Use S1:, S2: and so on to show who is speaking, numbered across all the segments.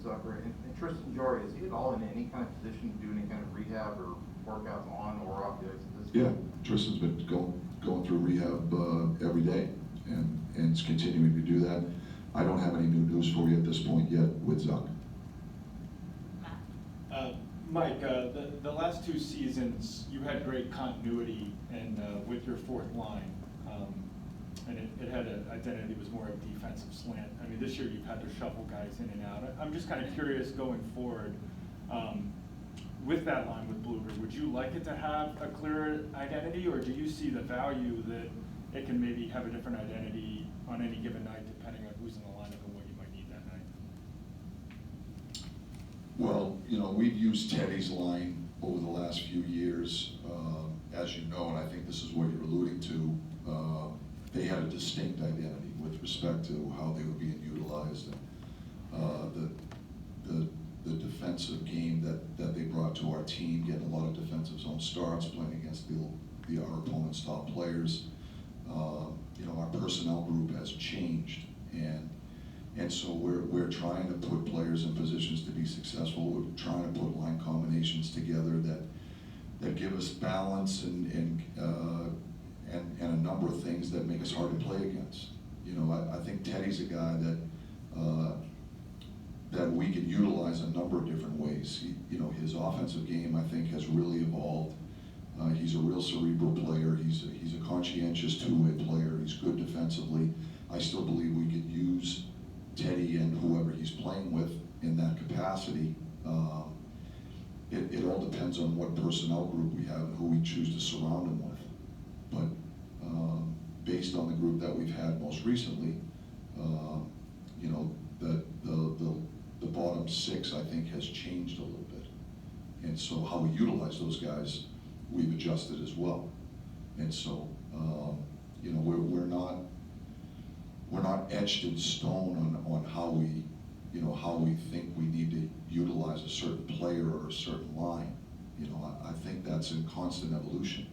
S1: Zucker, and Tristan Jarry, is he at all in any kind of position to do any kind of rehab or workouts on or off the ice at this
S2: point? Yeah, Tristan's been going through rehab every day, and is continuing to do that. I don't have any new news for you at this point yet with Zuck.
S3: Mike, the last two seasons, you had great continuity and with your fourth line, and it had an identity that was more of a defensive slant. I mean, this year you've had to shuffle guys in and out. I'm just kind of curious going forward, with that line with Bluger, would you like it to have a clearer identity, or do you see the value that it can maybe have a different identity on any given night depending on who's in the lineup and what you might need that night?
S2: Well, you know, we've used Teddy's line over the last few years, as you know, and I think this is what you're alluding to. They had a distinct identity with respect to how they were being utilized, and the defensive game that they brought to our team, getting a lot of defensive zone starts, playing against our opponent's top players. You know, our personnel group has changed, and so we're trying to put players in positions to be successful. We're trying to put line combinations together that give us balance and a number of things that make us hard to play against. You know, I think Teddy's a guy that we can utilize a number of different ways. You know, his offensive game, I think, has really evolved. He's a real cerebral player. He's a conscientious two-way player. He's good defensively. I still believe we could use Teddy and whoever he's playing with in that capacity. It all depends on what personnel group we have and who we choose to surround him with. But based on the group that we've had most recently, you know, the bottom six, I think, has changed a little bit. And so how we utilize those guys, we've adjusted as well. And so, you know, we're not etched in stone on how we, you know, how we think we need to utilize a certain player or a certain line. You know, I think that's in constant evolution.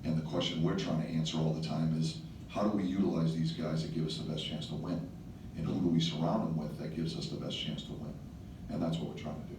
S2: And the question we're trying to answer all the time is, how do we utilize these guys that give us the best chance to win? And who do we surround them with that gives us the best chance to win? And that's what we're trying to do.